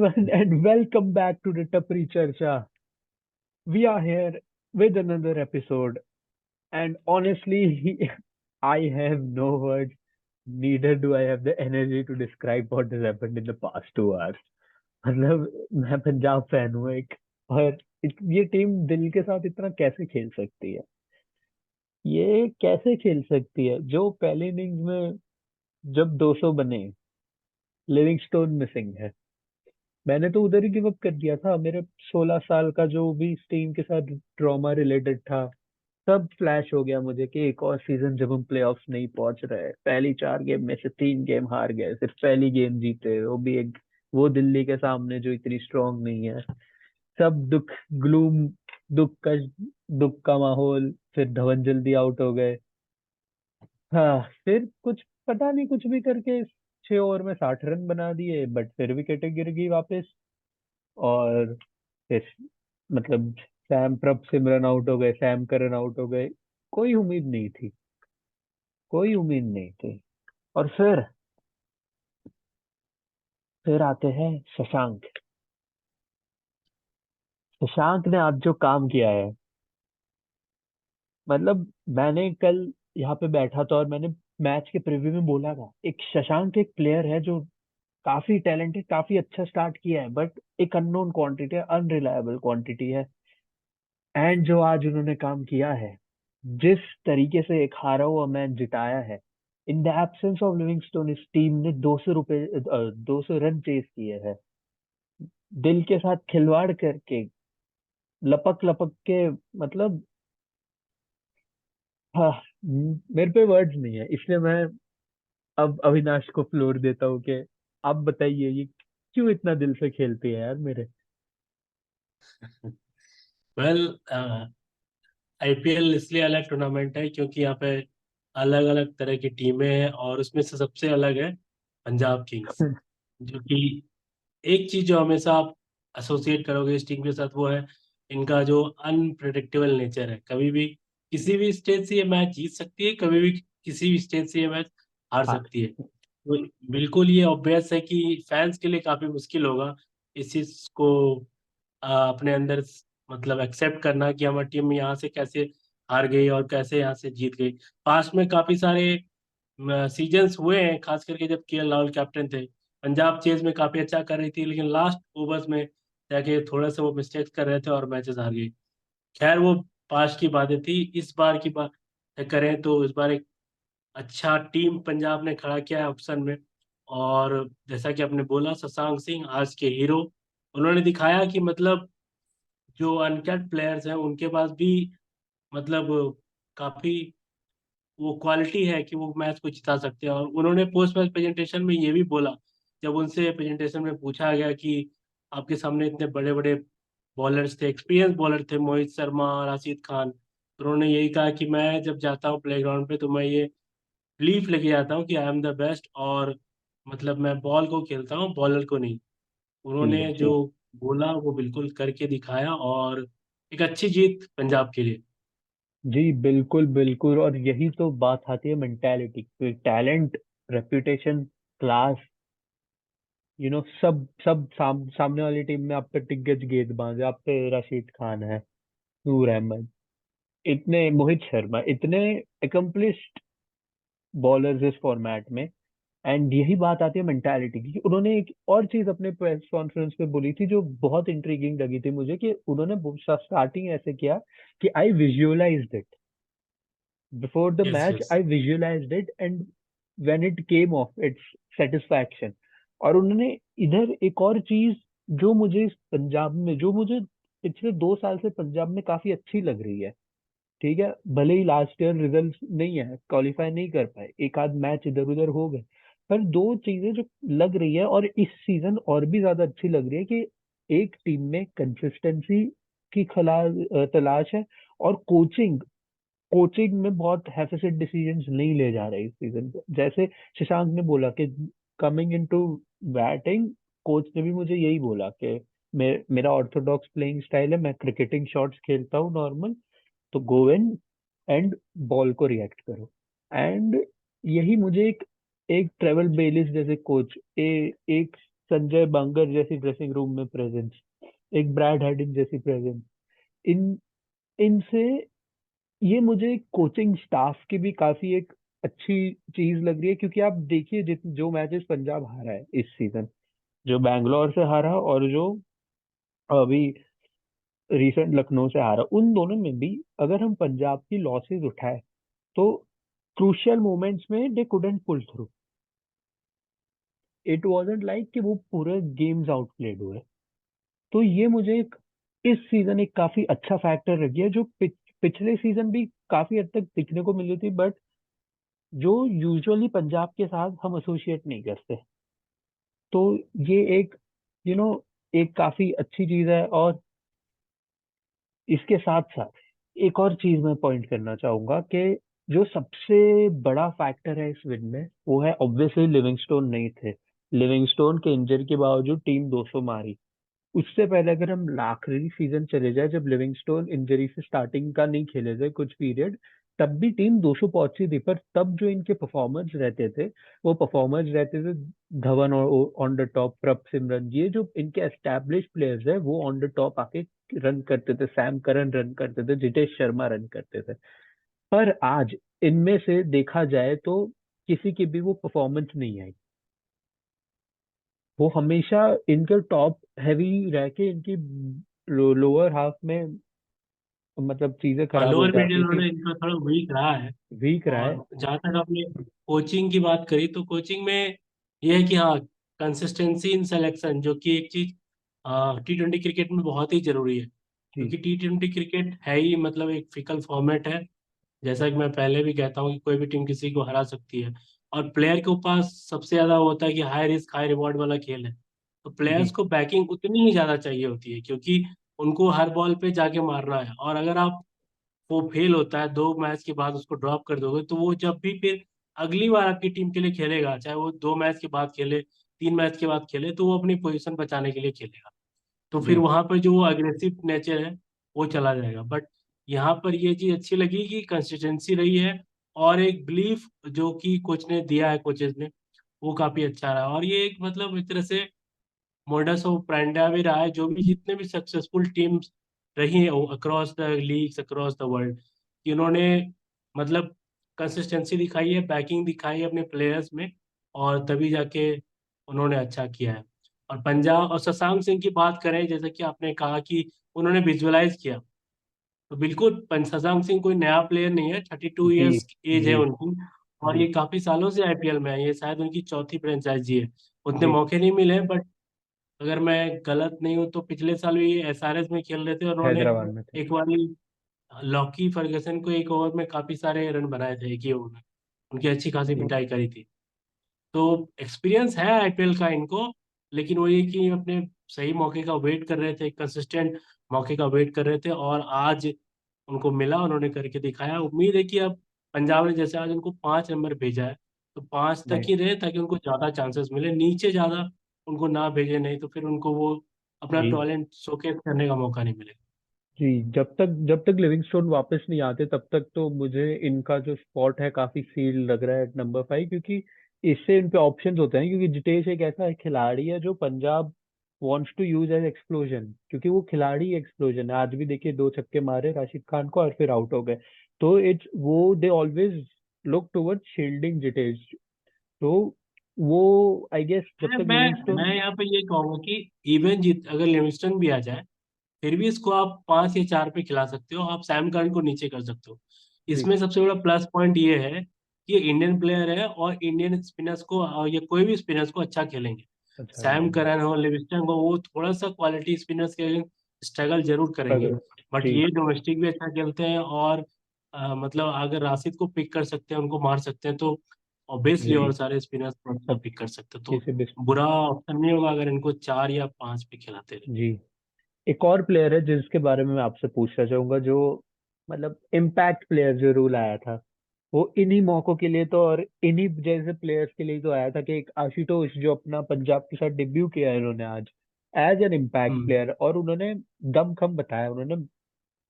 everyone, and welcome back to the Tapri Charcha. We are here with another episode, and honestly, I have no words, neither do I have the energy to describe what has happened in the past 2 hours. मतलब मैं Punjab fan हूँ एक, और ये team दिल के साथ इतना कैसे खेल सकती है? ये कैसे खेल सकती है? जो पहले इनिंग्स में जब 200 बने, लिविंगस्टोन मिसिंग है। मैंने तो उधर ही गिव अप कर दिया था। मेरे 16 साल का जो भी इस टीम के साथ ट्रॉमा रिलेटेड था, सब फ्लैश हो गया मुझे कि एक और सीजन जब हम प्लेऑफ्स नहीं पहुंच रहे, पहली 4 गेम में से 3 गेम हार गए, सिर्फ पहली गेम जीते, वो भी एक, वो दिल्ली के सामने जो इतनी स्ट्रांग नहीं है। सब दुख, ग्लूम, दुख का दुख का माहौल। फिर धवन जल्दी आउट हो गए। हाँ, फिर कुछ पता नहीं, कुछ भी करके 6 ओवर में 60 रन बना दिए, बट फिर विकेटें गिर गई वापस। और फिर मतलब सैम प्रभ सिमरन आउट हो गए, सैम करन आउट हो गए। कोई उम्मीद नहीं थी, कोई उम्मीद नहीं थी। और फिर आते हैं शशांक। शशांक ने आज जो काम किया है, मतलब मैंने कल यहाँ पे बैठा था और मैंने मैच के प्रीव्यू में बोला था, एक शशांक एक प्लेयर है जो काफी टैलेंटेड, काफी अच्छा स्टार्ट किया है, बट एक अननोन क्वांटिटी है, अनरिलायबल क्वांटिटी है। एंड जो आज उन्होंने काम किया है, जिस तरीके से एक हारा हुआ मैच जिताया है, in the absence of Livingstone इस टीम ने 200 रन चेस किए हैं, दिल के साथ खिलवाड़ करके, लपक लपक के। मतलब हाँ, मेरे पे वर्ड्स नहीं है, इसलिए मैं अब अविनाश को फ्लोर देता हूँ कि आप बताइए, ये क्यों इतना दिल से खेलते हैं यार मेरे। वेल, आईपीएल इसलिए अलग टूर्नामेंट है क्योंकि यहाँ पे अलग अलग तरह की टीमें हैं और उसमें से सबसे अलग है पंजाब किंग्स। जो कि एक चीज जो हमेशा आप एसोसिएट करोगे इस टीम के साथ वो है इनका जो अनप्रिडिक्टेबल नेचर है। कभी भी किसी भी स्टेज से ये मैच जीत सकती है, कभी भी किसी भी स्टेज से ये मैच हार हाँ। सकती है। तो बिल्कुल ये ऑब्वियस है कि फैंस के लिए काफी मुश्किल होगा इस चीज को अपने अंदर मतलब एक्सेप्ट करना कि हमारी टीम यहाँ से कैसे हार गई और कैसे यहाँ से जीत गई। पास्ट में काफी सारे सीजन्स हुए हैं, खास करके जब केएल राहुल कैप्टन थे। पंजाब चेज में काफी अच्छा कर रही थी लेकिन लास्ट ओवर्स में जाके थोड़ा सा वो मिस्टेक्स कर रहे थे और मैचेस हार गई। खैर वो पास्ट की बातें थी। इस बार की बात करें तो इस बार एक अच्छा टीम पंजाब ने खड़ा किया है ऑप्शन में। और जैसा कि आपने बोला, शशांक सिंह आज के हीरो। उन्होंने दिखाया कि मतलब जो अनकट प्लेयर्स हैं उनके पास भी मतलब काफी वो क्वालिटी है कि वो मैच को जिता सकते हैं। और उन्होंने पोस्ट मैच प्रेजेंटेशन में ये भी बोला, जब उनसे प्रेजेंटेशन में पूछा गया कि आपके सामने इतने बड़े बड़े बॉलर्स थे, एक्सपीरियंस बॉलर थे, मोहित शर्मा, राशिद खान, तो उन्होंने यही कहा कि मैं जब जाता हूँ प्लेग्राउंड पे तो मैं ये बिलीफ लेके जाता हूँ कि आई एम द बेस्ट, और मतलब मैं बॉल को खेलता हूँ, बॉलर को नहीं। जी उन्होंने जी जो बोला वो बिल्कुल करके दिखाया और एक अच्छी जीत पंजाब के लिए। जी, बिल्कुल बिल्कुल। और यही तो बात आती है मेंटेलिटी, टैलेंट, रेपुटेशन, क्लास, सब सब सामने वाली टीम में आप पे दिग्गज गेंदबाज है, आप पे राशिद खान है, नूर अहमद, इतने, मोहित शर्मा, इतने अकम्पलिश्ड बॉलर्स इस फॉर्मेट में। एंड यही बात आती है मेंटालिटी की, कि उन्होंने एक और चीज अपने प्रेस कॉन्फ्रेंस में बोली थी जो बहुत इंट्रीगिंग लगी थी मुझे, कि उन्होंने स्टार्टिंग ऐसे किया कि I visualized it before the yes match, yes. I visualized it, and when it came off it's satisfaction. और उन्होंने इधर एक और चीज जो मुझे इस पंजाब में, जो मुझे पिछले 2 साल से पंजाब में काफी अच्छी लग रही है, ठीक है, भले ही लास्ट ईयर रिजल्ट नहीं है, क्वालिफाई नहीं कर पाए, एक आध मैच इधर उधर हो गए, पर दो चीजें जो लग रही है और इस सीजन और भी ज्यादा अच्छी लग रही है, कि एक टीम में कंसिस्टेंसी की तलाश है, और कोचिंग, कोचिंग में बहुत हैफिसेट डिसीजंस नहीं ले जा रहे इस सीजन पे। जैसे शशांक ने बोला कि कमिंग इनटू बैटिंग, कोच ने भी मुझे यही बोला कि मेरा ऑर्थोडॉक्स प्लेइंग स्टाइल है, मैं क्रिकेटिंग शॉट्स खेलता हूँ नॉर्मल, तो गो इन एंड बॉल को रिएक्ट करो। एंड यही मुझे एक एक ट्रेवल बेलिस जैसे कोच, एक संजय बंगर जैसी ड्रेसिंग रूम में प्रेजेंस, एक ब्रैड हेडिन जैसी प्रेजेंस, इन इनसे ये मुझे कोचिंग स्टाफ की भी काफी एक अच्छी चीज लग रही है, क्योंकि आप देखिए जो मैचेस पंजाब हारा है इस सीजन, जो बैंगलोर से हारा और जो अभी रिसेंट लखनऊ से हारा, उन दोनों में भी अगर हम पंजाब की लॉसेस उठाए तो क्रूशियल मोमेंट्स में they couldn't pull through. It wasn't like कि वो पूरे गेम्स आउटप्लेड हुए। तो ये मुझे एक इस सीजन एक काफी अच्छा फैक्टर लग गया, जो पिछले सीजन भी काफी हद तक दिखने को मिली थी, बट जो यूजुअली पंजाब के साथ हम एसोसिएट नहीं करते। तो ये एक यू you नो एक काफी अच्छी चीज है। और इसके साथ साथ एक और चीज मैं पॉइंट करना चाहूंगा कि जो सबसे बड़ा फैक्टर है इस विन में, वो है ऑब्वियसली लिविंगस्टोन नहीं थे। लिविंगस्टोन के इंजरी के बावजूद टीम 200 मारी। उससे पहले अगर हम आखिरी सीजन चले जाए, जब लिविंगस्टोन इंजरी से स्टार्टिंग का नहीं खेले थे कुछ पीरियड, तब भी टीम 200 पहुंची थी। पर तब जो इनके परफॉर्मर्स रहते थे, वो परफॉर्मर्स रहते थे धवन ऑन द टॉप, प्रभ सिमरन, ये जो इनके एस्टैब्लिश प्लेयर्स है वो ऑन द टॉप आके रन करते थे। सैम करन रन करते थे, जितेश शर्मा रन करते थे। पर आज इनमें से देखा जाए तो किसी की भी वो परफॉर्मेंस नहीं आई। वो हमेशा इनके टॉप हैवी रह के इनकी लोअर हाफ में मतलब चीजें हाँ, खराब हो लोअर मिडिल जाती थी। ऑर्डर इनका थोड़ा वीक रहा है। वीक रहा है। और जहाँ तक आपने कोचिंग की बात करी, तो कोचिंग में यह है कि हाँ, कंसिस्टेंसी इन सिलेक्शन, जो कि एक चीज T20 क्रिकेट में बहुत ही जरूरी है, जी क्योंकि T20 क्रिकेट है ही मतलब एक फिकल फॉर्मेट है। जैसा कि मैं पहले भी कहता हूँ कि कोई भी टीम किसी को हरा सकती है, और प्लेयर के पास सबसे ज्यादा होता है कि हाई रिस्क हाई रिवॉर्ड वाला खेल है। तो प्लेयर्स जी को बैकिंग उतनी ही ज्यादा चाहिए होती है, क्योंकि उनको हर बॉल पे जाके मारना है। और अगर आप वो फेल होता है 2 मैच के बाद, उसको ड्रॉप कर दोगे, तो वो जब भी फिर अगली बार आपकी टीम के लिए खेलेगा, चाहे वो 2 मैच के बाद खेले, 3 मैच के बाद खेले, तो वो अपनी पोजीशन बचाने के लिए खेलेगा। तो फिर जी वहां पर जो वो अग्रेसिव नेचर है वो चला जाएगा। बट यहाँ पर ये चीज अच्छी लगी कि कंसिस्टेंसी रही है, और एक बिलीफ जो कि कोच ने दिया है, कोचेज ने, वो काफी अच्छा रहा। और ये एक मतलब एक तरह से मोडस ऑफ ऑपरेंडी भी रहा है, जो भी जितने भी सक्सेसफुल टीम्स रही हैं across the leagues, across the world, कि उन्होंने मतलब कंसिस्टेंसी दिखाई है, बैकिंग दिखाई है अपने प्लेयर्स में, और तभी जाके उन्होंने अच्छा किया है। और पंजाब और शशांक सिंह की बात करें, जैसा कि आपने कहा कि उन्होंने विजुअलाइज किया, तो बिल्कुल शशांक सिंह कोई नया प्लेयर नहीं है। 32 ईयर्स एज है जी उनकी, और जी ये काफी सालों से आईपीएल में है। ये शायद उनकी चौथी फ्रेंचाइजी है। उतने जी मौके नहीं मिले, बट अगर मैं गलत नहीं हूँ तो पिछले साल भी ये एसआरएच में खेल रहे थे, और उन्होंने हैदराबाद में थे। एक बार लॉकी फर्गसन को एक ओवर में काफी सारे रन बनाए थे, एक ही ओवर में उनकी अच्छी खासी जी पिटाई करी थी। तो एक्सपीरियंस है आईपीएल का इनको, लेकिन वो ये कि अपने सही मौके का वेट कर रहे थे, कंसिस्टेंट मौके का वेट कर रहे थे, और आज उनको मिला, उन्होंने करके दिखाया। उम्मीद है कि अब पंजाब ने जैसे आज उनको 5 नंबर भेजा है, तो 5 तक जी ही रहे, ताकि उनको ज्यादा चांसेस मिले, नीचे ज्यादा उनको ना भेजे, नहीं तो फिर उनको वो अपना जी टैलेंट शोकेस करने का मौका नहीं मिलेगा। जी जब तक लिविंगस्टोन वापस नहीं आते तब तक तो मुझे इनका जो स्पॉट है काफी सील लग रहा है नंबर 5, क्योंकि इससे इन पे ऑप्शंस होते हैं। क्योंकि जितेश एक ऐसा खिलाड़ी है जो Punjab wants to use as explosion, क्योंकि वो खिलाड़ी एक्सप्लोजन है। आज भी देखिए 2 छक्के मारे राशिद खान को और फिर आउट हो गए। तो इट्स वो they always look toward shielding Jitesh. तो वो आई गेस जब मैं तक मैं लिविंगस्टोन। मैं यहाँ पे ये कहूंगा कि इवन जीत अगर लिविंगस्टन भी आ जाए, फिर भी इसको आप 5 या 4 पे खिला सकते हो, आप सैम करन को नीचे कर सकते हो। जी इसमें सबसे बड़ा प्लस पॉइंट ये है कि ये इंडियन प्लेयर है, और इंडियन स्पिनर्स को, और ये कोई भी स्पिनर्स को अच्छा खेलेंगे। अच्छा सैम खेलेंगे। करन हो, लिविंगस्टन हो, वो थोड़ा सा क्वालिटी स्पिनर्स के स्ट्रगल जरूर करेंगे, अगर बट जी ये डोमेस्टिक भी अच्छा खेलते हैं। और मतलब अगर राशिद को पिक कर सकते हैं, उनको मार सकते हैं, तो ऑब्वियसली और जी सारे स्पिनर्स को अच्छा सब पिक कर सकते हैं। तो किसी भी। बुरा ऑप्शन नहीं होगा अगर इनको 4 या 5 पे खिलाते रहे। जी एक और प्लेयर है जिसके बारे में मैं आपसे पूछना चाहूंगा, जो मतलब इम्पैक्ट प्लेयर जो रूल आया था, वो इन्हीं मौकों के लिए तो और इन्हीं जैसे प्लेयर्स के लिए तो आया था, कि एक आशुतोष जो अपना पंजाब के साथ डेब्यू किया है इन्होंने आज as an impact hmm. Player, और उन्होंने दम खम बताया। उन्होंने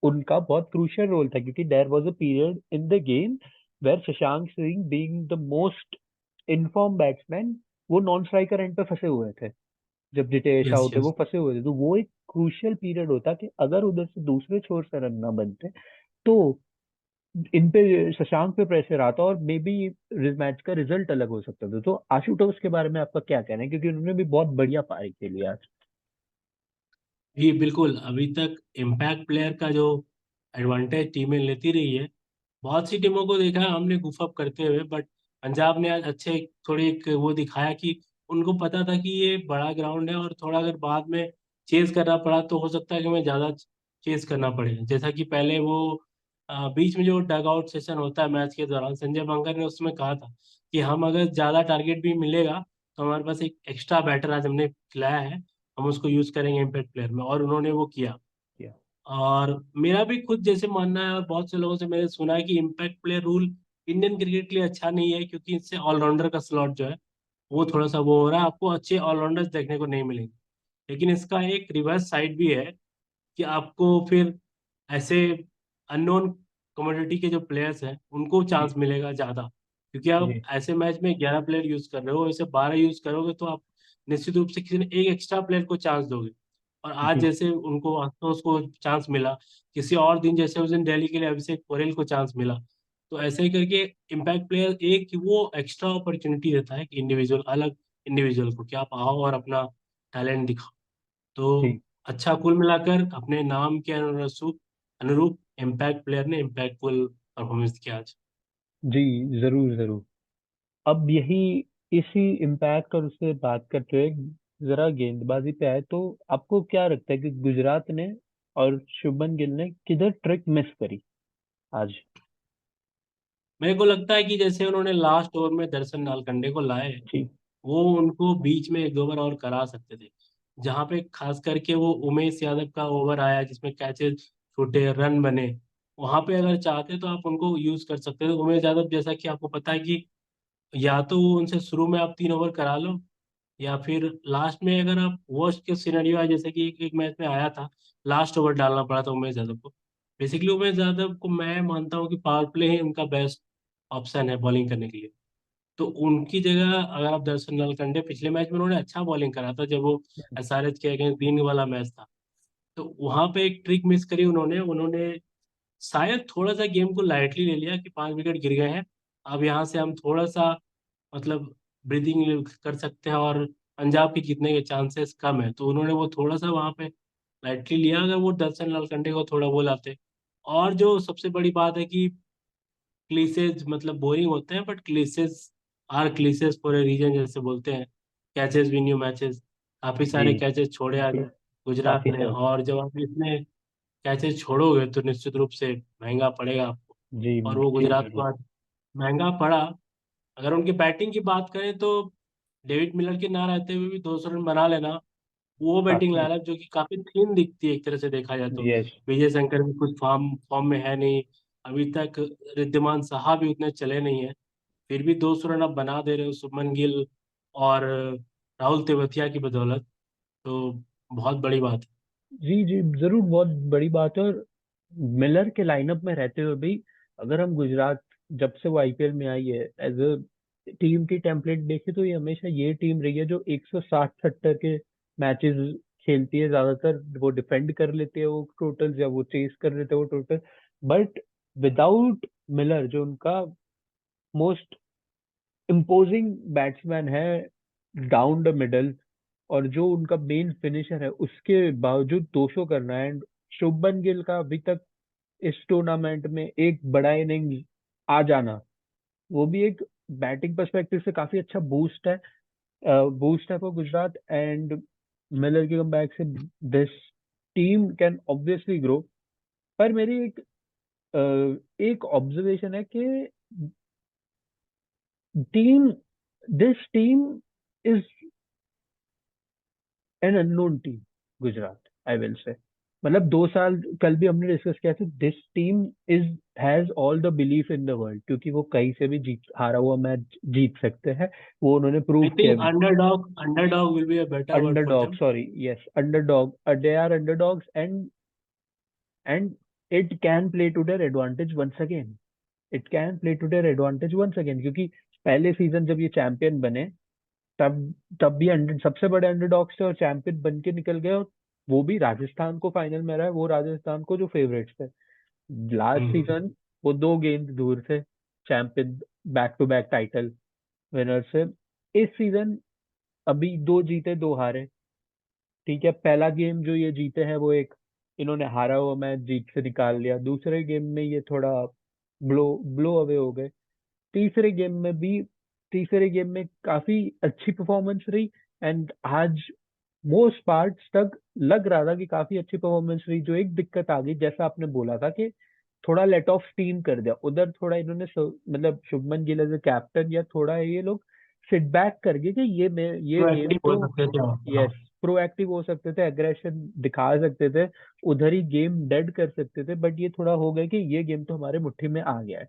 उनका बहुत क्रूशियल रोल था, क्योंकि there was a period in the game where Shashank Singh being the most in form batsman, वो नॉन स्ट्राइकर एंड पे फंसे हुए थे। जब जितेश यस आउट है, यस। वो फंसे हुए थे, तो वो एक क्रूशियल पीरियड होता कि अगर उधर से दूसरे छोर से रन ना बनते तो इन पे, शशांक पे प्रेशर आता और मे बी मैच का रिजल्ट अलग हो सकता था। तो आशुतोष के बारे में आपका क्या कहना है, क्योंकि उन्होंने भी बहुत बढ़िया पारी खेली आज। जी बिल्कुल, अभी तक इम्पैक्ट प्लेयर का जो एडवांटेज टीमें लेती रही है, बहुत सी टीमों को देखा है हमने गुफ अप करते हुए, बट पंजाब ने आज अच्छे थोड़ी एक वो दिखाया कि उनको पता था कि ये बड़ा ग्राउंड है, और थोड़ा अगर बाद में चेज करना पड़ा तो हो सकता है कि हमें ज़्यादा चेज करना पड़े। जैसा कि पहले वो बीच में जो डग आउट सेशन होता है मैच के दौरान, संजय बंगर ने उसमें कहा था कि हम अगर ज़्यादा टारगेट भी मिलेगा तो हमारे पास एक एक्स्ट्रा बैटर आज हमने खिलाया है, हम उसको यूज़ करेंगे इम्पैक्ट प्लेयर में, और उन्होंने वो किया। किया। और मेरा भी खुद जैसे मानना है, और बहुत से लोगों से मैंने सुना है कि impact player rule Indian cricket के लिए अच्छा नहीं है, क्योंकि इससे ऑलराउंडर का स्लॉट जो है वो थोड़ा सा वो हो रहा है, आपको अच्छे ऑलराउंडर्स देखने को नहीं मिलेंगे। लेकिन इसका एक रिवर्स साइड भी है कि आपको फिर ऐसे अननोन कमोडिटी के जो प्लेयर्स हैं उनको जी चांस मिलेगा ज़्यादा, क्योंकि आप जी ऐसे मैच में 11 प्लेयर यूज़ कर रहे हो, ऐसे 12 यूज़ करोगे तो आप निश्चित रूप से किसी ने एक एक्स्ट्रा प्लेयर को चांस दोगे। और आज जी जैसे उनको आशुतोष को चांस मिला, किसी और दिन जैसे उस दिन दिल्ली के लिए अभिषेक पोरेल को चांस मिला, तो ऐसे ही करके इम्पैक्ट प्लेयर एक वो एक्स्ट्रा अपॉर्चुनिटी देता है कि इंडिविजुअल अलग इंडिविजुअल को कि आप आओ और अपना टैलेंट दिखाओ। तो जी अच्छा, कुल मिलाकर अपने नाम के अनुरूप अनुरूप इम्पैक्ट प्लेयर ने इम्पैक्टफुल परफॉर्मेंस किया आज। जी, जरूर जरूर। अब यही, इसी इम्पैक्ट और उससे बात करते हुए जरा गेंदबाजी पे आए, तो आपको क्या लगता है कि गुजरात ने और शुभमन गिल ने किधर ट्रिक मिस करी आज? मेरे को लगता है कि जैसे उन्होंने लास्ट ओवर में दर्शन नालकंडे को लाए, जी वो उनको बीच में एक दो ओवर और करा सकते थे, जहाँ पे खास करके वो उमेश यादव का ओवर आया जिसमें कैचेस छूटे रन बने। वहां पे अगर चाहते तो आप उनको यूज कर सकते थे। उमेश यादव, जैसा कि आपको पता है कि या तो वो उनसे शुरू में आप 3 ओवर करा लो, या फिर लास्ट में अगर आप वर्स्ट के सिनेरियो है, जैसे कि एक मैच में आया था, लास्ट ओवर डालना पड़ा था उमेश यादव को। बेसिकली उमेश यादव को मैं मानता हूँ कि पावर प्ले ही उनका बेस्ट ऑप्शन है बॉलिंग करने के लिए। तो उनकी जगह अगर आप दर्शन नलकंडे, पिछले मैच में उन्होंने अच्छा बॉलिंग करा था जब वो एसआरएच के अगेंस्ट दिन वाला मैच था, तो वहां पे एक ट्रिक मिस करी उन्होंने उन्होंने शायद थोड़ा सा गेम को लाइटली ले लिया कि 5 विकेट गिर गए हैं, अब यहाँ से हम थोड़ा सा मतलब ब्रीदिंग कर सकते हैं और पंजाब के जीतने के चांसेस कम है, तो उन्होंने वो थोड़ा सा वहां पे लाइटली लिया। अगर वो दर्शन लालकंडे को थोड़ा वो लाते, और जो सबसे बड़ी बात है कि क्लीसेज मतलब बोरिंग होते हैं, but clichés are clichés for a reason जैसे बोलते हैं, कैचेस विन यू मैचेस। काफी जी, सारे कैचेस छोड़े आज गुजरात काफी ने, ज्यादा। और जब आप इसमें कैचेस छोड़ोगे तो निश्चित रूप से महंगा पड़ेगा आपको। जी और वो जी गुजरात को जरूर। आज महंगा पड़ा। अगर उनकी बैटिंग की बात करें तो डेविड मिलर के ना रहते हुए भी 200 रन बना लेना, वो बैटिंग काफी। लाइनअप जो कि काफी थीन दिखती है एक तरह से देखा जाए तो। यस। विजय शंकर भी कुछ फॉर्म फॉर्म में है नहीं अभी तक, रिद्धिमान साहा भी उतने चले नहीं है, फिर भी 200 रन आप बना दे रहे हो सुमन गिल और राहुल तेवतिया की बदौलत, तो बहुत बड़ी बात है। जी जी जरूर, बहुत बड़ी बात है। और मिलर के लाइनअप में रहते हुए भी, अगर हम गुजरात, जब से वो आईपीएल में आई है, एज अ टीम की टेम्पलेट देखे तो ये हमेशा ये टीम रही है जो 160-70 के मैचेस खेलती है ज्यादातर। वो डिफेंड कर लेते हैं वो टोटल, या वो चेस कर लेते हैं वो टोटल। बट विदाउट मिलर, जो उनका मोस्ट इम्पोजिंग बैट्समैन है डाउन द मिडल, और जो उनका मेन फिनिशर है, उसके बावजूद 200 करना है। एंड शुभमन गिल का अभी तक इस टूर्नामेंट में एक बड़ा इनिंग्स आ जाना, वो भी एक बैटिंग पर्सपेक्टिव से काफी अच्छा बूस्ट है फॉर गुजरात। एंड मिलर के कमबैक से this team can obviously grow. पर मेरी एक ऑब्जर्वेशन है कि team this team is an unknown team, Gujarat, I will say. मतलब 2 साल, कल भी हमने डिस्कस किया था, this team is has all the belief in the world, क्योंकि वो कहीं से भी जीत, हारा हुआ मैच जीत सकते हैं। वो उन्होंने प्रूव आई किया। Think underdog will be a better word for underdog, them. Sorry, yes, underdog, they are underdogs. And it can play to their advantage once again. It can play to their advantage once again, क्योंकि पहले season जब ये champion बने, तब तब भी सबसे बड़े अंडरडॉग्स थे और चैंपियन बन के निकल गए, और वो भी राजस्थान को फाइनल में रहा है, वो राजस्थान को जो फेवरेट्स थे लास्ट हम्म। सीजन। वो 2 गेंद दूर थे champion, back to back title winner से। इस सीजन अभी 2 जीते 2 हारे। ठीक है, पहला गेम जो ये जीते हैं वो एक, इन्होंने हारा हुआ मैच जीत से निकाल लिया। दूसरे गेम में ये थोड़ा ब्लो ब्लो अवे हो गए। तीसरे गेम में भी, तीसरे गेम में काफी अच्छी परफॉर्मेंस रही। एंड आज मोस्ट पार्ट्स तक लग रहा था कि काफी अच्छी परफॉर्मेंस रही। जो एक दिक्कत आ गई, जैसा आपने बोला था कि थोड़ा लेट ऑफ स्टीम कर दिया उधर, थोड़ा इन्होंने मतलब Shubman Gill as a captain, या थोड़ा ये लोग सिट बैक कर गए कि ये गेम प्रोएक्टिव तो, हो सकते थे आप। हाँ। यस, प्रोएक्टिव हो सकते थे, एग्रेशन दिखा सकते थे, उधर ही गेम डेड कर सकते थे। बट ये थोड़ा हो गया कि ये गेम तो हमारे मुट्ठी में आ गया है।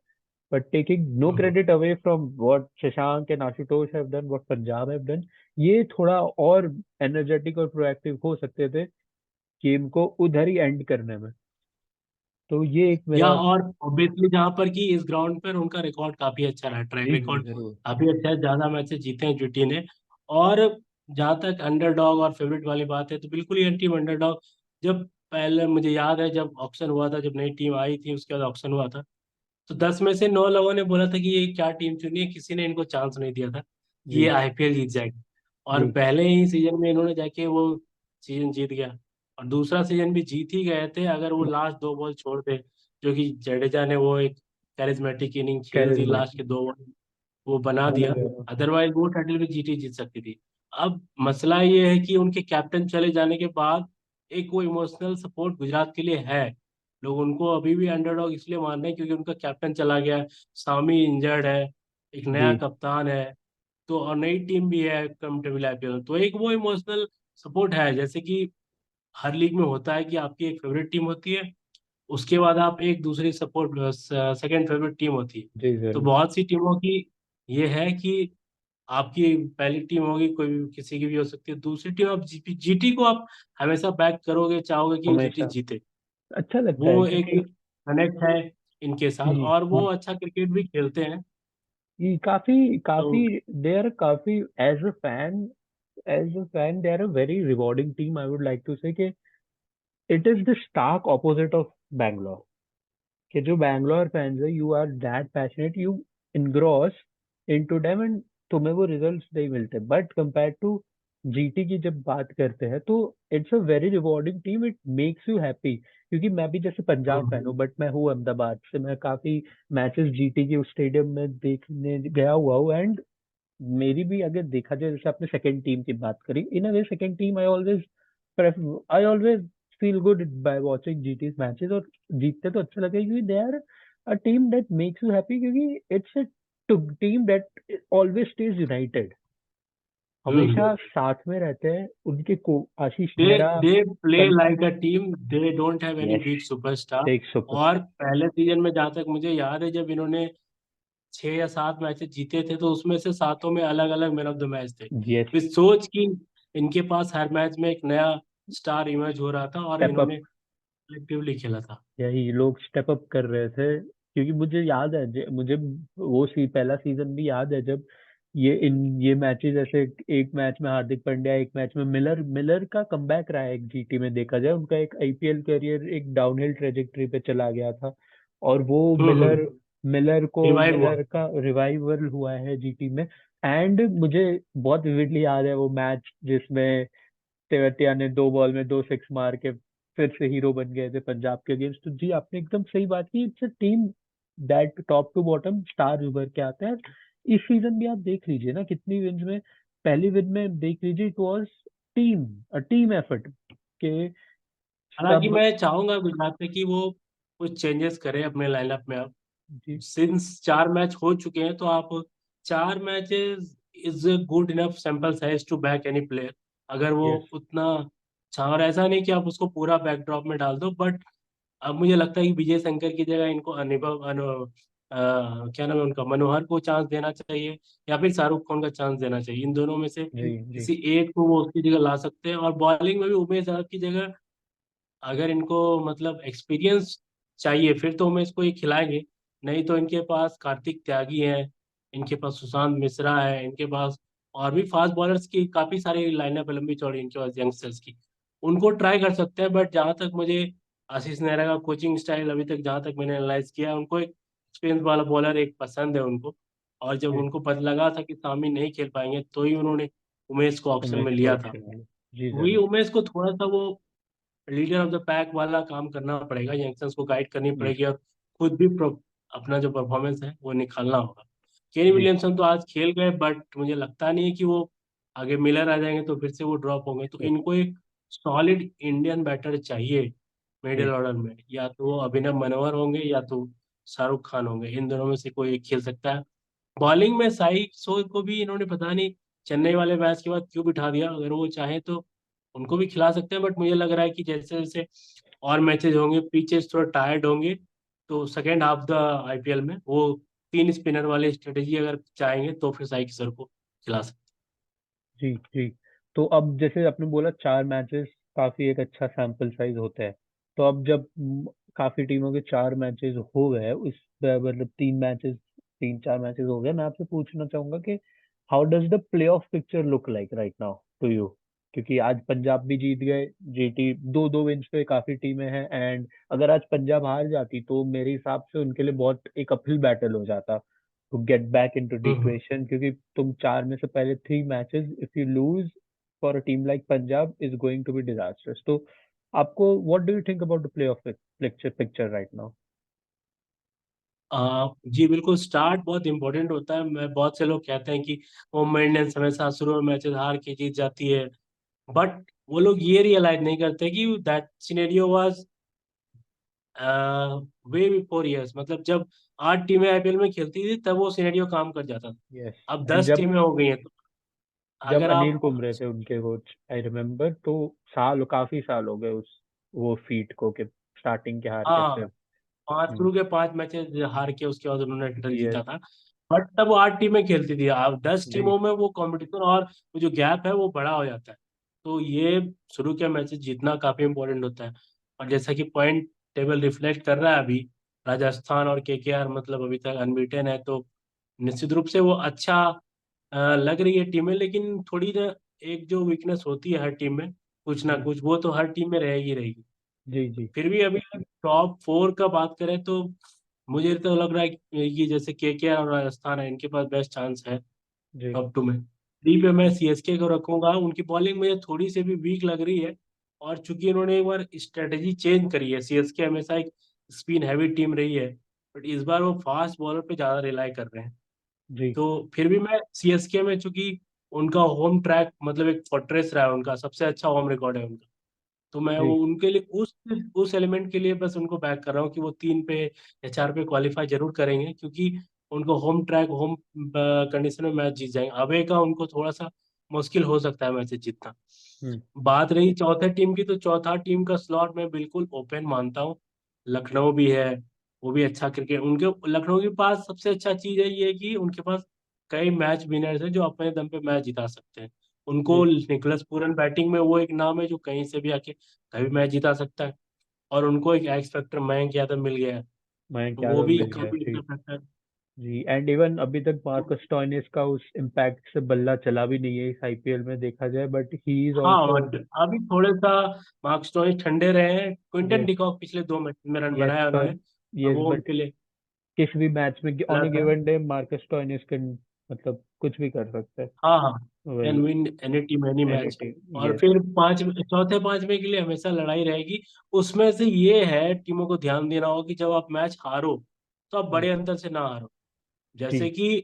But taking no hmm. credit away from what Shashank and Ashutosh have done, what Punjab have done, ये थोड़ा और एनर्जेटिक और प्रोएक्टिव हो सकते थे गेम को उधर ही एंड करने में। तो ये एक या मेरा। और ऑब्वियसली जहाँ पर कि इस ग्राउंड पर उनका रिकॉर्ड काफी अच्छा रहा, ट्रैक जी जी रिकॉर्ड जरूर। काफी अच्छा है, ज्यादा मैचेस जीते हैं जीटी ने। और जहाँ तक अंडरडॉग और फेवरेट वाली बात है, तो बिल्कुल ये टीम अंडरडॉग। जब पहले मुझे याद है जब ऑक्शन हुआ था, जब नई टीम आई थी उसके बाद ऑक्शन हुआ था, तो 10 में से 9 लोगों ने बोला था कि ये क्या टीम चुनी है, किसी ने इनको चांस नहीं दिया था कि ये जी आईपीएल जीत जाएगी। और जी। पहले ही सीजन में इन्होंने जाके वो सीजन जीत गया। और दूसरा सीजन भी जीत ही गए थे, अगर वो लास्ट 2 बॉल छोड़ दे, जो कि जडेजा ने वो एक कैरिज्मेटिक इनिंग खेल दी, लास्ट कैरिज्मेटिक। के 2 बॉल वो बना बना दिया। गया। अदरवाइज वो टाइटल भी जीटी जीत सकती थी। अब मसला ये है कि उनके कैप्टन चले जाने के बाद एक वो इमोशनल सपोर्ट गुजरात के लिए है। लोग उनको अभी भी अंडरडॉग इसलिए मान रहे हैं क्योंकि उनका कैप्टन चला गया है, सामी इंजर्ड है, एक जी नया कप्तान है, तो और नई टीम भी है कम्फर्टेबल आईपीएल, तो एक वो इमोशनल सपोर्ट है। जैसे कि हर लीग में होता है कि आपकी एक फेवरेट टीम होती है, उसके बाद आप एक दूसरी सपोर्ट सेकंड फेवरेट टीम होती है। जी तो जरूर। बहुत सी टीमों की ये है कि आपकी पहली टीम होगी, कोई भी किसी की भी हो सकती है, दूसरी टीम आप जीटी को आप हमेशा बैक करोगे, चाहोगे कि जीटी हमेशा जीते। अच्छा लगता है वो एक क्योंकि कनेक्ट है इनके साथ, जी, और वो अच्छा क्रिकेट भी खेलते हैं। ये काफी तो काफी दे आर काफी, as a fan they are a very rewarding team, I would like to say कि it is the stark opposite of Bangalore. कि जो बैंगलोर फैंस है, you are that passionate, you engross into them, and तुम्हें वो results नहीं मिलते। But compare to GT की जब बात करते हैं तो it's a very rewarding team, it makes you happy. क्योंकि मैं भी जैसे पंजाब फैन हूँ, बट मैं हूँ अहमदाबाद से, मैं काफी मैचेस जीटी के उस स्टेडियम में देखने गया हुआ हूँ। एंड मेरी भी अगर देखा जाए, जैसे आपने सेकंड टीम की बात करी, in a way second team I always feel good by watching GT's matches. और जीतते तो अच्छा लगे क्योंकि they are a team that makes you happy, क्योंकि it's a team that always stays united, hmm, हमेशा साथ में रहते हैं। उनके को आशीष दे Nehra, they play cool, like a team, they don't have any yes, big superstar. Take super. और पहले सीजन में जहाँ तक मुझे याद है, जब इन्होंने 6 या 7 मैचेस जीते थे, तो उसमें से सातों में अलग अलग मैन ऑफ द मैच थे, यस, विद सोच कि इनके पास हर मैच में एक नया स्टार इमर्ज हो रहा था और स्टेप अप। इन्होंने कलेक्टिवली खेला था। यही लोग स्टेप अप कर रहे थे, क्योंकि मुझे याद है, मुझे वो पहला सीजन भी याद है जब ये मैचेस ऐसे, एक मैच में हार्दिक पांड्या, एक मैच में मिलर मिलर का कमबैक रहा है एक जीटी में, देखा जाए उनका एक आईपीएल करियर एक डाउनहिल ट्रेजेक्टरी पे चला गया था। और वो हम्म। रिवाइव हुआ। मिलर का रिवाइवल हुआ है जीटी में। एंड मुझे बहुत विविडली याद है वो मैच जिसमें तेवतिया ने 2 बॉल में 2 सिक्स मार के फिर से हीरो बन गए थे पंजाब के अगेंस्ट। तो जी आपने एकदम सही बात की, it's a team that top to bottom star उभर के आते हैं। इस सीजन भी आप देख लीजिए ना, कितनी विन्स में, पहली विन में देख लीजिए, it was team, a team effort के हालांकि सब। मैं चाहूंगा गुजरात में कि वो कुछ चेंजेस करें अपने लाइनअप में। अब जी सिंस 4 मैच हो चुके हैं, तो आप 4 matches is a good enough sample size to back any player. अगर वो यस उतना अच्छा, और ऐसा नहीं कि आप उसको पूरा बैकड्रॉप में डाल दो, बट अब मुझे लगता है कि विजय शंकर की जगह इनको क्या नाम है उनका, मनोहर को चांस देना चाहिए, या फिर शाहरुख खान का चांस देना चाहिए। इन दोनों में से जी जी किसी एक को वो उसकी जगह ला सकते हैं। और बॉलिंग में भी उमेश यादव की जगह, अगर इनको मतलब एक्सपीरियंस चाहिए, फिर तो उमेश को ही खिलाएंगे। नहीं तो इनके पास कार्तिक त्यागी है, इनके पास सुशांत मिश्रा है, इनके पास और भी फास्ट बॉलर्स की काफी सारी लाइनअप है लंबी चौड़ी इनके पास यंगस्टर्स की, उनको ट्राई कर सकते हैं। बट जहाँ तक मुझे आशीष नेहरा का कोचिंग स्टाइल अभी तक जहाँ तक मैंने एनालाइज किया, उनको एक एक्सपीरियंस वाला बॉलर एक पसंद है उनको। और जब जी। उनको पता लगा था कि सामी नहीं खेल पाएंगे तो ही उन्होंने उमेश को ऑप्शन में उमेश को लिया था। ऑप्शन में। जी वही जरूर। उमेश को थोड़ा सा वो लीडर ऑफ द पैक वाला काम करना पड़ेगा, यंगस्टर्स को गाइड करनी जी। पड़ेगी और खुद भी अपना जो परफॉर्मेंस है वो निकालना होगा। केनी जी। विलियमसन तो आज खेल गए, बट मुझे लगता नहीं है कि वो आगे मिलर आ जाएंगे तो फिर से वो ड्रॉप होंगे। तो फिर। इनको एक सॉलिड इंडियन बैटर चाहिए मिडिल जी। ऑर्डर में, या तो वो अभिनव मनोहर होंगे या तो शाहरुख खान होंगे, इन दोनों में से कोई एक खेल सकता है। बॉलिंग में साई सो को भी इन्होंने पता नहीं चेन्नई वाले मैच के बाद क्यों बिठा दिया, अगर वो चाहे तो उनको भी खिला सकते हैं। बट मुझे लग रहा है कि जैसे जैसे और मैचेस होंगे, पिचेस थोड़ा टायर्ड होंगे, तो सेकेंड हाफ द आईपीएल में वो तीन स्पिनर वाली स्ट्रेटेजी अगर चाहेंगे तो फिर साई किशोर को खिला सकते जी। जी। तो अब जैसे आपने बोला 4 मैचेस काफी एक अच्छा सैंपल साइज होता है। तो अब जब काफी टीमों के 4 मैचेस हो गए, उस मतलब 3 मैचेस, 3-4 मैचेस हो गए, मैं आपसे पूछना चाहूंगा कि how does the play of picture look like right now to you? क्योंकि आज पंजाब भी जीत गए, जीटी दो दो विंस पे काफी टीमें हैं, एंड अगर आज पंजाब हार जाती तो मेरे हिसाब से उनके लिए बहुत एक अपहिल बैटल हो जाता to get back into the हैं। इक्वेशन, क्योंकि तुम 4 में से पहले 3 matches if you lose four a team like Punjab is going to be disasters. तो आपको what do you think about the play of picture right now? जी बिल्कुल, स्टार्ट बहुत इंपॉर्टेंट होता है। मैं बहुत से लोग कहते हैं कि मुंबई इंडियंस हमेशा शुरू में मैचेस हार के जीत जाती है, बट वो लोग ये रियलाइज नहीं करते कि that scenario was way before years. मतलब जब 8 टीमें आईपीएल में खेलती थी तब वो सिनेरियो काम कर जाता था। यस। अब एंड 10 टीमें हो गई हैं, तो जब अगर अनिल आप, कुंबले थे उनके कोच, आई रिमेम्बर, तो काफी साल हो गए उस वो फीट को कि स्टार्टिंग के हार के हाँ, फिर। पांच शुरू के 5 मैचेस हार के उसके बाद उन्होंने टाइटल यस। जीता था। बट तब वो 8 टीमें खेलती थी, अब दस जी। टीमों में वो कंपटीशन और वो जो गैप है वो बड़ा हो जाता है। तो ये शुरू के मैचेस जीतना काफी इंपॉर्टेंट होता है। और जैसा कि पॉइंट टेबल रिफ्लेक्ट कर रहा है अभी, राजस्थान और केकेआर मतलब अभी तक अनबीटन है, तो निश्चित रूप से वो अच्छा लग रही है टीमें। लेकिन थोड़ी ना, एक जो वीकनेस होती है हर टीम में कुछ ना जी। कुछ, वो तो हर टीम में रहेगी रहेगी। जी। जी। फिर भी अभी टॉप 4 का बात करें तो मुझे तो लग रहा है कि ये जैसे केकेआर और राजस्थान है, इनके पास बेस्ट चांस है जी। टॉप 2 में। 3 पे मैं सीएसके को रखूंगा, उनकी बॉलिंग मुझे थोड़ी सी भी वीक लग रही है। और चूंकि इन्होंने एक बार स्ट्रेटेजी चेंज करी है, सीएसके हमेशा एक स्पिन हैवी टीम रही है, बट इस बार वो फास्ट बॉलर पे ज्यादा रिलाई कर रहे हैं। जी। तो फिर भी मैं सीएसके में, चूंकि उनका होम ट्रैक मतलब एक फोर्ट्रेस रहा है, उनका सबसे अच्छा होम रिकॉर्ड है उनका, तो मैं वो जी। उनके लिए उस एलिमेंट के लिए बस उनको बैक कर रहा हूँ कि वो 3 पे या 4 पे क्वालिफाई जरूर करेंगे, क्योंकि उनको होम ट्रैक होम कंडीशन में मैच जीत जाएंगे। अवे का उनको थोड़ा सा मुश्किल हो सकता है मैच जीतना। हम्म। बात रही चौथे टीम की, तो चौथा टीम का स्लॉट मैं बिल्कुल ओपन मानता हूँ। लखनऊ भी है, वो भी अच्छा क्रिकेट, उनके लखनऊ के पास सबसे अच्छा चीज है ये कि उनके पास कई मैच विनर्स हैं जो अपने दम पे मैच जिता सकते हैं। उनको जी। निकोलस पूरन बैटिंग में वो एक नाम है जो कहीं से भी आके कभी मैच जिता सकता है। और उनको एक एक्स फैक्टर मयंक यादव मिल गया है, मयंक तो वो यादव भी मिल गया। काफी जी। अच्छा फैक्टर। जी। एंड इवन अभी तक तो मार्कस स्टोइनिस का उस इम्पैक्ट से बल्ला चला भी नहीं है इस आईपीएल में देखा जाए, बट ही इज हाँ, ऑल्सो। अभी थोड़े सा मार्क स्टोइनिस ठंडे रहे हैं। Quinton yes. डिकॉक पिछले 2 मैच में रन यस बनाया पर। उन्होंने, और यस वो बट उनके लिए किसी भी मैच में ऑन ए प्लस है। Given day Marcus Stoinis can मतलब कुछ भी कर सकता है। हाँ हाँ, कैन वही। Win any team any any match. Team. और यस। फिर चौथे 5 में के लिए हमेशा लड़ाई रहेगी। उसमें से ये है टीमों को ध्यान देना होगा कि जब आप मैच हारो तो आप बड़े अंतर से ना हारो। जैसे जी। कि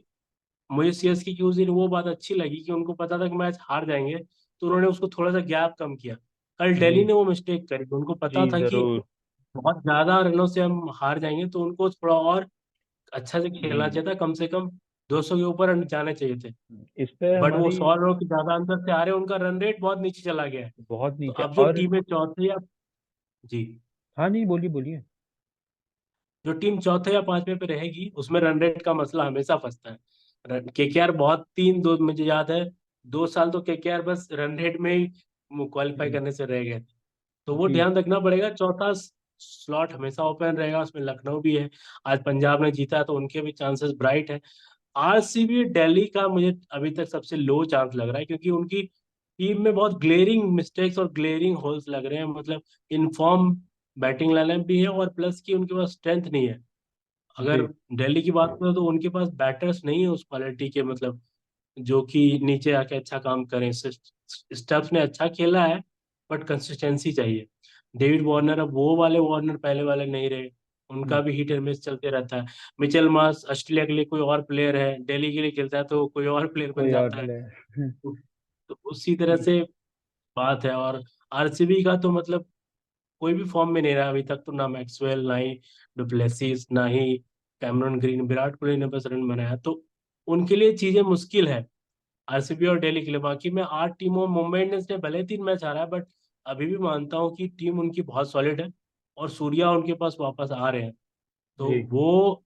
मुझे सीएसके की उस दिन वो बात अच्छी लगी कि उनको पता था कि मैच हार जाएंगे, तो उन्होंने उसको थोड़ा सा गैप कम किया। कल दिल्ली जी। ने वो मिस्टेक करी, उनको जी पता था कि जरूर। बहुत ज्यादा रनों से हम हार जाएंगे, तो उनको थोड़ा और अच्छा से खेलना जी। चाहिए था, कम 200 के ऊपर रन जाने चाहिए थे। इस पे बट वो हमारी 100 रनों की ज्यादा अंतर से आ रहे हैं, उनका रन रेट बहुत नीचे चला गया है। बहुत तो नीचे अब जो और। टीमें चौथे या, जी, हाँ नहीं, बोलिए बोलिए। जो टीम चौथे या 5वें पे रहेगी उसमें रन रेट का मसला हमेशा फंसता है। केकेआर बहुत तीन दो मुझे याद है, 2 साल तो केकेआर बस रन रेट में ही क्वालिफाई हम्म। करने से रह गए थे। तो वो जी। ध्यान रखना पड़ेगा। चौथा स्लॉट हमेशा ओपन रहेगा, उसमें लखनऊ भी है। आज पंजाब ने जीता तो उनके भी चांसेस ब्राइट है। आरसीबी दिल्ली का मुझे अभी तक सबसे लो चांस लग रहा है, क्योंकि उनकी टीम में बहुत ग्लेयरिंग मिस्टेक्स और ग्लेयरिंग होल्स लग रहे हैं। मतलब इनफॉर्म बैटिंग लाइनअप भी है, और प्लस की उनके पास स्ट्रेंथ नहीं है। अगर जी दिल्ली की बात करो तो उनके पास बैटर्स नहीं है उस क्वालिटी के, मतलब जो कि नीचे आके अच्छा काम करें। स्टब्स ने अच्छा खेला है, बट कंसिस्टेंसी चाहिए। डेविड वार्नर अब वो वाले वार्नर पहले वाले नहीं रहे, हम्म, उनका भी हिट एंड मिस चलते रहता है। मिचेल मार्श ऑस्ट्रेलिया के लिए कोई और प्लेयर है, दिल्ली के लिए खेलता है तो कोई और प्लेयर बन कोई और जाता है। प्लेयर। तो उसी तरह से बात है। और आरसीबी का तो मतलब कोई भी फॉर्म में नहीं रहा अभी तक, तो ना मैक्सवेल, ना ही डुप्लेसिस, ना ही कैमरन ग्रीन। विराट कोहली ने बस रन बनाया, तो उनके लिए चीजें मुश्किल है, आरसीबी और दिल्ली के लिए। बाकी मैं 8 टीमों, मुंबई इंडियंस ने भले 3 मैच हारा है, बट अभी भी मानता हूँ कि टीम उनकी बहुत सॉलिड है, और सूर्या उनके पास वापस आ रहे हैं। तो जी वो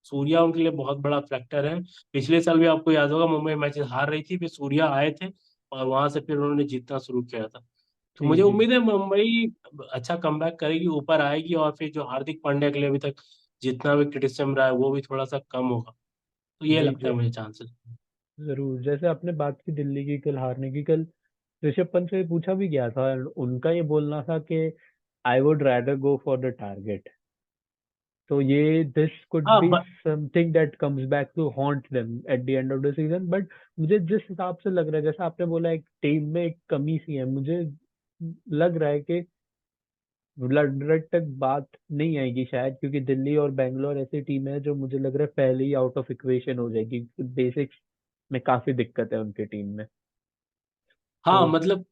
सूर्या उनके लिए बहुत बड़ा फैक्टर है। पिछले साल भी आपको याद होगा मुंबई मैचेस हार रही थी, फिर सूर्या आए थे और वहां से फिर उन्होंने जीतना शुरू किया था। तो जी मुझे जी उम्मीद है मुंबई अच्छा कमबैक करेगी, ऊपर आएगी, और फिर जो हार्दिक पांड्या के लिए अभी तक जितना भी क्रिटिसिज्म रहा है वो भी थोड़ा सा कम होगा। तो ये जी लगता जी है मुझे चांसेस। जरूर। जैसे आपने बात की दिल्ली की कल हारने की, कल ऋषभ पंत से पूछा भी गया था और उनका ये बोलना था कि I would rather go for the target. तो ये दिस कुड हाँ be something that comes back to haunt them at the end of the season. But मुझे जिस हिसाब से लग रहा है, जैसा आपने बोला एक टीम में एक कमी सी है, मुझे लग रहा है कि ब्लड तक बात नहीं आएगी शायद, क्योंकि दिल्ली और बैंगलोर ऐसी टीम है जो मुझे लग रहा है पहले ही आउट ऑफ इक्वेशन हो जाएगी। बेसिक्स में काफी दिक्कत है उनकी टीम में। हाँ, तो मतलब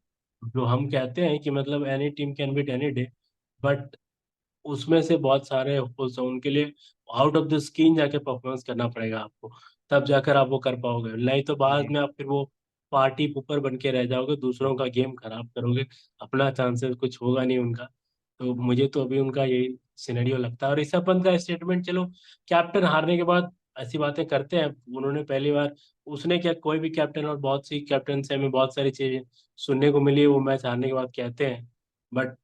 जो हम कहते हैं कि मतलब any team can beat any day, but उसमें से बहुत सारे होल्स हैं उनके लिए। आउट ऑफ द स्क्रीन जाके परफॉर्मेंस करना पड़ेगा आपको, तब जाकर आप वो कर पाओगे। नहीं तो बाद जी में आप फिर वो पार्टी पुपर बन के रह जाओगे, दूसरों का गेम खराब करोगे, अपना चांसेस कुछ होगा नहीं उनका। तो मुझे तो अभी उनका यही सिनेरियो लगता है। और ऋषभ पंत का स्टेटमेंट, चलो कैप्टन हारने के बाद ऐसी बातें करते हैं, उन्होंने पहली बार, उसने क्या, कोई भी कैप्टन और बहुत सी कैप्टन से हमें बहुत सारी चीजें सुनने को मिली है, वो मैच हारने के बाद कहते हैं, but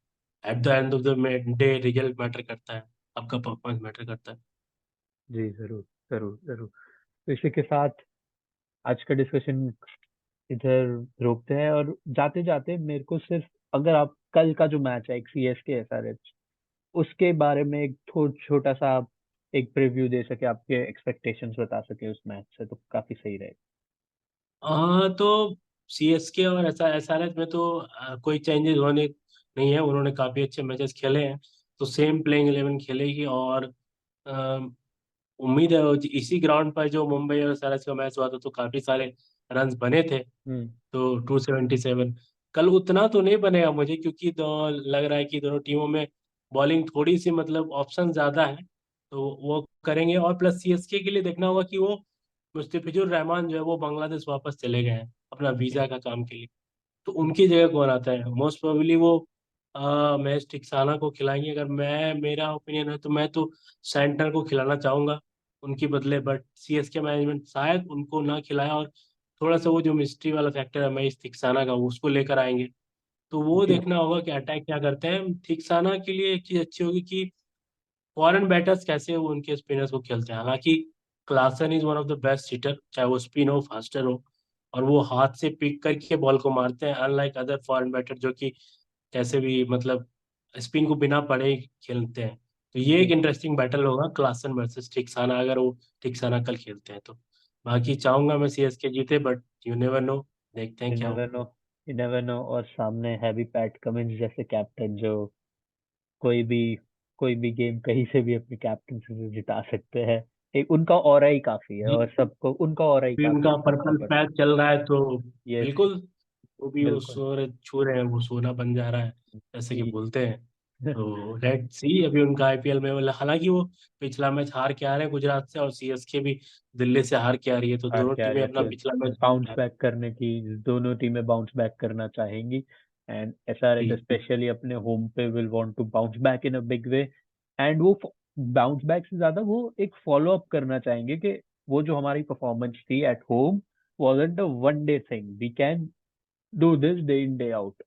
at the end of the day result matter करता है, आपका परफॉर्मेंस मैटर करता है। जी जरूर जरूर जरूर। तो इसी के साथ आज का डिस्कशन इधर रोकते हैं, और जाते जाते मेरे को सिर्फ, अगर आप कल का जो मैच है एक CSK SRH, उसके बारे में एक छोटा सा आप एक प्रीव्यू दे सके, आपके एक्सपेक्टेशंस बता सके उस मैच से, तो काफी सही रहेगा। हाँ, तो सीएसके और एसआरएच में तो कोई चेंजेस होने नहीं है, उन्होंने काफी अच्छे मैचेस खेले हैं। तो सेम प्लेइंग 11 खेलेगी, और उम्मीद है इसी ग्राउंड पर जो मुंबई और एसआरएच का मैच हुआ था तो काफी सारे रन्स बने थे। हम्म। तो 277, कल उतना तो नहीं बनेगा मुझे, क्योंकि लग रहा है कि दोनों टीमों में बॉलिंग थोड़ी सी मतलब ऑप्शन ज्यादा है, तो वो करेंगे। और प्लस सीएसके के लिए देखना होगा कि वो मुस्तफिजुर रहमान जो है वो बांग्लादेश वापस चले गए हैं अपना वीजा का काम के लिए। तो उनकी जगह कौन आता है? मोस्ट प्रोबेबली वो मैच टिक्साना को खिलाएंगे। अगर मैं, मेरा ओपिनियन है तो मैं तो सेंटर को खिलाना चाहूंगा उनकी बदले, बट सीएसके मैनेजमेंट शायद उनको ना खिलाए, और थोड़ा सा वो जो मिस्ट्री वाला फैक्टर है मैच थिक्साना का उसको लेकर आएंगे। तो वो जी देखना होगा कि अटैक क्या करते हैं। थिक्साना के लिए एक चीज अच्छी होगी कि फॉरेन बैटर्स कैसे वो उनके स्पिनर्स को खेलते हैं। हालांकि Klaasen is one of the best hitter, चाहे वो स्पिन हो फास्टर हो, और वो हाथ से पिक करके बॉल को मारते हैं, अनलाइक अदर फॉरेन बैटर जो कि कैसे भी मतलब स्पिन को बिना पढ़े ही खेलते हैं। तो ये एक जी। इंटरेस्टिंग बैटल होगा, क्लासन वर्सेस टिक्साना, अगर वो टिक्साना कल खेलते हैं तो। बाकी चाहूंगा मैं सीएसके जीते, बट यू नेवर नो, देखते हैं यू क्या नेवर होगा। No, you never know. और सामने है भी पैट कमिंस जैसे कैप्टन, जो कोई भी कोई भी गेम कहीं से भी अपनी कैप्टनसी से जिता सकते हैं। एक उनका ऑरा ही काफी है, जी, और सबको उनका ऑरा ही भी काफी उनका है, सबको पर्पल पता। पैच चल रहा है तो यस। बिल्कुल, वो भी वो बिल्कुल। सो छू रहे हैं, वो सोना बन जा रहा है जैसे कि जी। बोलते हैं। तो लेट सी अभी उनका आईपीएल में, मतलब हालांकि वो पिछला मैच हार के आ रहे हैं गुजरात से, और सीएसके भी दिल्ली से हार के आ रही है, तो हार दोनों के आ टीमें रही है अपना तो पिछला मैच हार बाउंस के आ बैक करने की, दोनों टीमें बाउंस बैक करना चाहेंगी। एंड SRH रही है। स्पेशली अपने होम पे will want to bounce back in a big way. And वो बाउंस बैक से ज्यादा वो एक फॉलो अप करना चाहेंगे कि वो जो हमारी परफॉर्मेंस थी at home wasn't a one day thing, we can do this day in day out।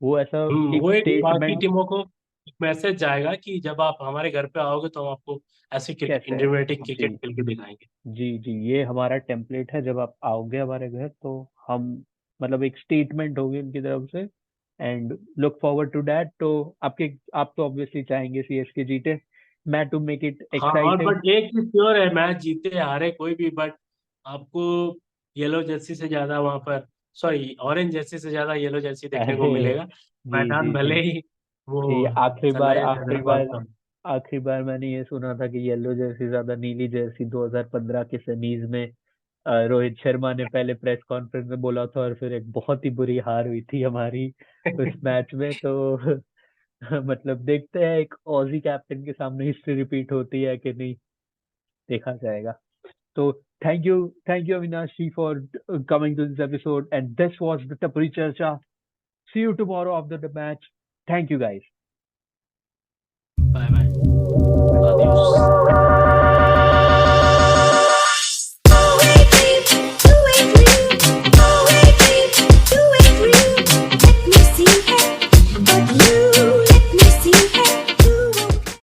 वो ऐसा एक वो एक बाकी स्टेटमेंट। टीमों को एक मैसेज जाएगा कि जब आप हमारे घर पे आओगे तो हम आपको ऐसे कैसे है? इंटीमेटिंग जी क्रिकेट खेल के दिखाएंगे। जी जी, ये हमारा टेम्पलेट है। जब आप आओगे हमारे घर तो हम, मतलब एक स्टेटमेंट होगी उनकी तरफ से, and look forward to that. तो आप तो ऑब्वियसली चाहेंगे सीएसके जीते, मैं टू मेक इट हाँ, और एक्साइटिंग। बट एक चीज श्योर है, मैच जीते हारे कोई भी, बट आपको येलो जर्सी से ज्यादा वहां पर, सॉरी, ऑरेंज जर्सी से ज्यादा येलो जर्सी देखने को अरे मिलेगा। जी मैदान जी जी भले ही वो जी, सनराइजर्स हैदराबाद का। आखिरी बार मैंने ये सुना था कि येलो जर्सी ज्यादा नीली जर्सी 2015 के सेमीज में रोहित शर्मा ने पहले प्रेस कॉन्फ्रेंस में बोला था, और फिर एक बहुत ही बुरी हार हुई थी हमारी उस मैच में। तो मतलब देखते हैं एक ऑजी कैप्टन के सामने हिस्ट्री रिपीट होती है कि नहीं, देखा जाएगा। तो thank you Avinash ji for coming to this episode, and this was the Tapri Charcha. See you tomorrow after the match. Thank you guys. Bye bye. Adios.